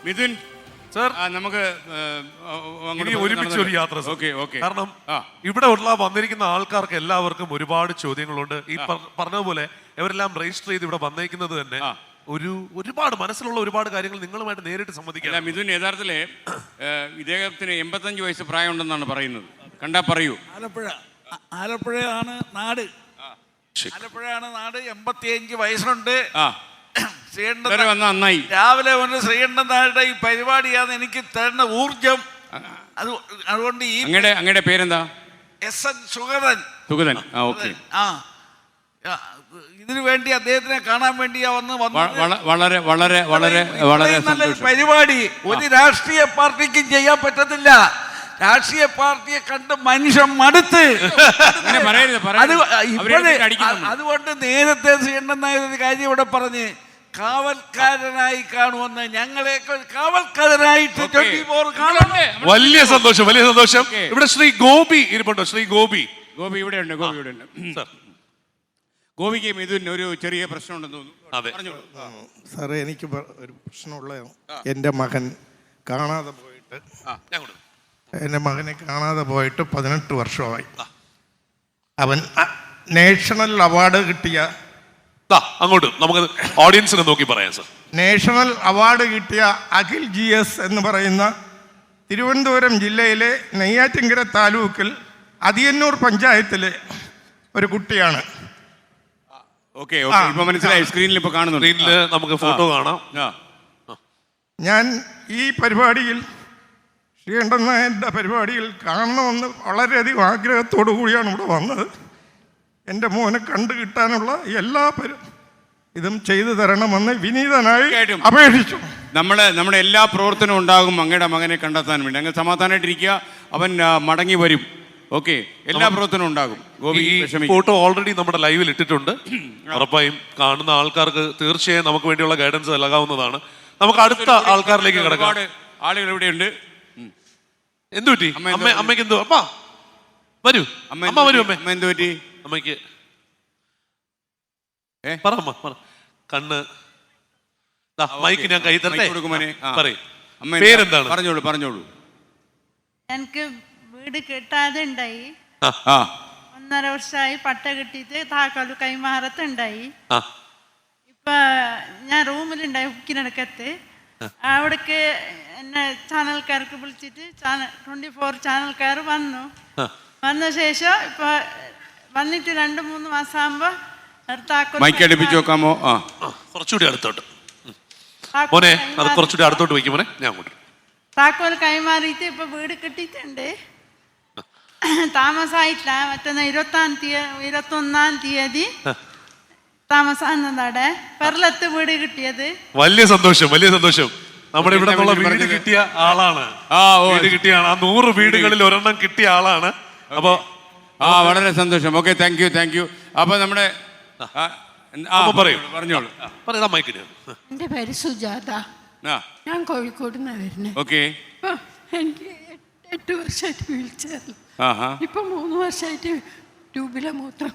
Mithun sir നമുക്ക് ഒരുമിച്ച് ഒരു യാത്ര. കാരണം ഇവിടെ വന്നിരിക്കുന്ന ആൾക്കാർക്ക് എല്ലാവർക്കും ഒരുപാട് ചോദ്യങ്ങളുണ്ട്. ഈ പറഞ്ഞതുപോലെ ഇവരെല്ലാം രജിസ്റ്റർ ചെയ്ത് ഇവിടെ വന്നേക്കുന്നത് തന്നെ ഒരുപാട് മനസ്സിലുള്ള ഒരുപാട് കാര്യങ്ങൾ നിങ്ങളുമായിട്ട് നേരിട്ട് സംവദിക്കാം. മിഥുൻ യഥാർത്ഥത്തില് ഇദ്ദേഹത്തിന് 85 വയസ്സ് പ്രായമുണ്ടെന്നാണ് പറയുന്നത്. കണ്ടാ പറയൂ. ആലപ്പുഴയാണ് നാട്. 85 വയസ്സുണ്ട്. നന്നായി. രാവിലെ വന്ന് ശ്രീകണ്ഠൻ നായരുടെ ഈ പരിപാടിയാണ് എനിക്ക് തരുന്ന ഊർജം. അതുകൊണ്ട് ഈ അങ്ങയുടെ പേരെന്താ? SN സുഗതൻ. ഇതിനു വേണ്ടി അദ്ദേഹത്തിനെ കാണാൻ വേണ്ടിയാ വളരെ വളരെ വളരെ വളരെ നല്ലൊരു പരിപാടി ഒരു രാഷ്ട്രീയ പാർട്ടിക്കും ചെയ്യാൻ പറ്റത്തില്ല. രാഷ്ട്രീയ പാർട്ടിയെ കണ്ട് മനുഷ്യൻ മടുത്ത്. അതുകൊണ്ട് നേരത്തെ ശ്രീകണ്ഠൻ നായർ ഒരു കാര്യം ഇവിടെ പറഞ്ഞ് കാവൽക്കാരനായി കാണുമെന്ന്. ഞങ്ങളെയൊക്കെ കാവൽക്കാരനായിട്ട് വലിയ സന്തോഷം, വലിയ സന്തോഷം. ഇവിടെ ശ്രീ ഗോപി ഇരിപ്പുണ്ടോ? ശ്രീ ഗോപി ഇവിടെ ഉണ്ട്. ഗോപിക്ക് മിഥുൻ ഒരു ചെറിയ പ്രശ്നമുണ്ടെന്ന് തോന്നുന്നു. സാറേ, എനിക്ക് ഒരു പ്രശ്നമുള്ള എൻ്റെ മകൻ കാണാതെ പോയിട്ട് 18 വർഷമായി. അവൻ നാഷണൽ അവാർഡ് കിട്ടിയ അങ്ങോട്ട് നമുക്ക് ഓഡിയൻസിനെ നോക്കി പറയാം സർ. നാഷണൽ അവാർഡ് കിട്ടിയ അഖിൽ GS എന്ന് പറയുന്ന തിരുവനന്തപുരം ജില്ലയിലെ നെയ്യാറ്റിൻകര താലൂക്കിൽ അതിയന്നൂർ പഞ്ചായത്തിലെ ഒരു കുട്ടിയാണ്. മനസ്സിലായി. സ്ക്രീനിൽ ഇപ്പോൾ കാണുന്നുണ്ട്. നമുക്ക് ഫോട്ടോ കാണാം. ഞാൻ ഈ പരിപാടിയിൽ ശ്രീകണ്ഠൻ നായരുടെ പരിപാടിയിൽ കാണണമെന്ന് വളരെയധികം ആഗ്രഹത്തോടു കൂടിയാണ് ഇവിടെ വന്നത്. എൻ്റെ മോനെ കണ്ടു കിട്ടാനുള്ള എല്ലാ ഇതും ചെയ്തു തരണമെന്ന് വിനീതനായി അപേക്ഷിച്ചു. നമ്മുടെ എല്ലാ പ്രവർത്തനവും ഉണ്ടാകും അങ്ങയുടെ മകനെ കണ്ടെത്താൻ വേണ്ടി. അങ്ങ് സമാധാനമായിട്ടിരിക്കുക, അവൻ മടങ്ങി വരും. എല്ലാ പ്രവർത്തനവും ഉണ്ടാകും. ഫോട്ടോ ഓൾറെഡി നമ്മുടെ ലൈവിൽ ഇട്ടിട്ടുണ്ട്. ഉറപ്പായും കാണുന്ന ആൾക്കാർക്ക് തീർച്ചയായും നമുക്ക് വേണ്ടിയുള്ള ഗൈഡൻസ് നൽകാവുന്നതാണ്. നമുക്ക് അടുത്ത ആൾക്കാരിലേക്ക് കിടക്കാം. ആളുകൾ ഇവിടെയുണ്ട്. എന്തുപറ്റി അമ്മയ്ക്ക്? എന്തോ അപ്പാ വരൂ. അമ്മ വരൂ. അമ്മ എന്ത് പറ്റി അമ്മയ്ക്ക്? പറ കണ്ണ് മൈക്ക് ഞാൻ കൈ തരട്ടെ. പേരെന്താണ്? പറഞ്ഞോളൂ. എനിക്ക് വീട് കിട്ടാതെ ഉണ്ടായി. 1.5 വർഷമായി. പട്ട കിട്ടിയിട്ട് താക്കോല് കൈമാറത്തുണ്ടായി. ഇപ്പൊ ഞാൻ റൂമിലുണ്ടായി ഉക്കിനടക്കത്ത്. അവിടേക്ക് എന്നെ ചാനൽക്കാർക്ക് വിളിച്ചിട്ട് 24 ചാനൽക്കാർ വന്ന ശേഷം ഇപ്പൊ വന്നിട്ട് 2-3 മാസം ആകുമ്പോ കുറച്ചുകൂടി അടുത്തോട്ട് വയ്ക്കും മോനെ. ഞാൻ താക്കോൽ കൈമാറിയിട്ട് ഇപ്പൊ വീട് കിട്ടിയിട്ടുണ്ട്. താമസമായിട്ടില്ല. മറ്റന്നാ 21-ാം തീയതി താമസാടെ പെർലത്ത് വീട് കിട്ടിയത്. വലിയ സന്തോഷം, വലിയ സന്തോഷം. നമ്മുടെ ഇവിടെ വീട് കിട്ടിയ ആളാണ്. വീട് കിട്ടിയ 100 വീടുകളിൽ ഒരെണ്ണം കിട്ടിയ ആളാണ്. അപ്പൊ വളരെ സന്തോഷം. Thank you. അപ്പൊ നമ്മുടെ പറഞ്ഞോളൂ. എന്റെ പേര് സുജാത. ഞാൻ കോഴിക്കോട് വരുന്നത്. എനിക്ക് 8 വർഷമായിട്ട് വീൽചെയറിൽ. ഇപ്പൊ 3 വർഷമായിട്ട് ട്യൂബിലെ മൂത്രം.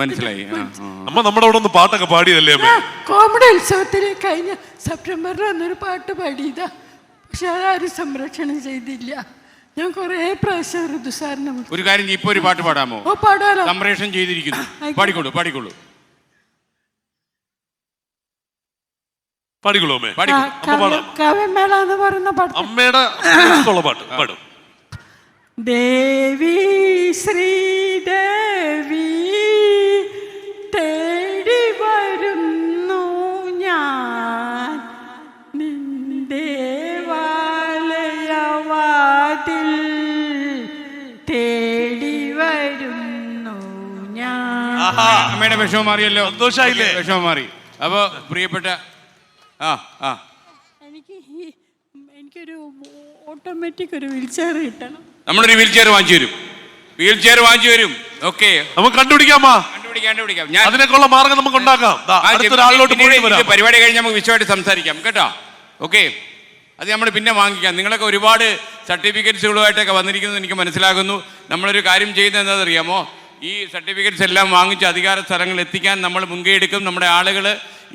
മനസ്സിലായി. അമ്മ നമ്മുടെ അവിടെ ഒന്ന് പാട്ടൊക്കെ പാടിയതല്ലേ? കോമഡി ഉത്സവത്തിന് കഴിഞ്ഞ സെപ്റ്റംബറിൽ വന്നൊരു പാട്ട് പാടിയതാ. പക്ഷെ അതാരും സംരക്ഷണം ചെയ്തില്ല. ഞാൻ കുറെ പ്രാവശ്യം ഋതുസാറിനെ ഒരു കാര്യം, ഇപ്പൊ ഒരു പാട്ട് പാടാമോ? പാടാലോ. സംപ്രേഷണം ചെയ്തിരിക്കുന്നു. പാടിക്കോളൂ. കാവ്യമേള എന്ന് പറയുന്ന പാട്ട്. അമ്മയുടെ പാട്ട് പാടും. ദേവി ശ്രീദേവി തേടി വരുന്നു ഞാൻ ദേവാലയവാതിൽ തേടി വരുന്നു ഞാൻ. അമ്മയുടെ വിഷമം മാറിയല്ലോ. സന്തോഷായില്ലേ? വിഷമം മാറി. അപ്പൊ പ്രിയപ്പെട്ട എനിക്കൊരു ഓട്ടോമാറ്റിക് ഒരു വീൽചെയർ കിട്ടണം. നമ്മളൊരു വീൽചെയർ വാങ്ങിച്ചു തരും. നമുക്ക് കണ്ടുപിടിക്കാം. അതിനൊക്കെയുള്ള മാർഗം നമുക്ക് ഉണ്ടാക്കാം. പരിപാടി കഴിഞ്ഞ് നമുക്ക് വിശദമായിട്ട് സംസാരിക്കാം കേട്ടോ. അത് നമ്മൾ പിന്നെ വാങ്ങിക്കാം. നിങ്ങളൊക്കെ ഒരുപാട് സർട്ടിഫിക്കറ്റ്സുകളുമായിട്ടൊക്കെ വന്നിരിക്കുന്നത് എനിക്ക് മനസ്സിലാകുന്നു. നമ്മളൊരു കാര്യം ചെയ്യുന്നത് എന്താണെന്നറിയാമോ? ഈ സർട്ടിഫിക്കറ്റ്സ് എല്ലാം വാങ്ങിച്ച് അധികാര സ്ഥലങ്ങളിൽ എത്തിക്കാൻ നമ്മൾ മുൻകൈ എടുക്കും. നമ്മുടെ ആളുകൾ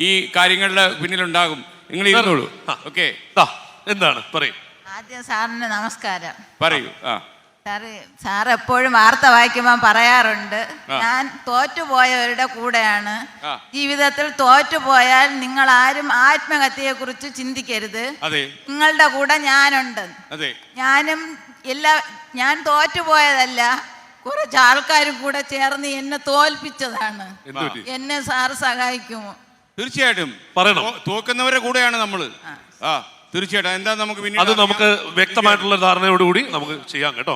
ഈ കാര്യങ്ങളുടെ പിന്നിലുണ്ടാകും. നിങ്ങൾ ഇരുന്നോളൂ. ഓക്കെ, എന്താണ് പറയും? ആദ്യം സാറിന് നമസ്കാരം. പറയൂ. സാർ എപ്പോഴും വാർത്ത വായിക്കുമ്പോൾ പറയാറുണ്ട്, ഞാൻ തോറ്റുപോയവരുടെ കൂടെയാണ്. ജീവിതത്തിൽ തോറ്റുപോയാൽ നിങ്ങൾ ആരും ആത്മഹത്യയെ കുറിച്ച് ചിന്തിക്കരുത്, നിങ്ങളുടെ കൂടെ ഞാനുണ്ട്. ഞാൻ തോറ്റുപോയതല്ല, കുറച്ച് ആൾക്കാരും കൂടെ ചേർന്ന് എന്നെ തോൽപ്പിച്ചതാണ്. എന്നെ സാറ് സഹായിക്കുമോ? തീർച്ചയായിട്ടും പറയണം. തോക്കുന്നവരുടെ കൂടെയാണ് നമ്മള്. തീർച്ചയായിട്ടും. എന്താ നമുക്ക് അത് നമുക്ക് വ്യക്തമായിട്ടുള്ള ധാരണയോടുകൂടി നമുക്ക് ചെയ്യാം കേട്ടോ.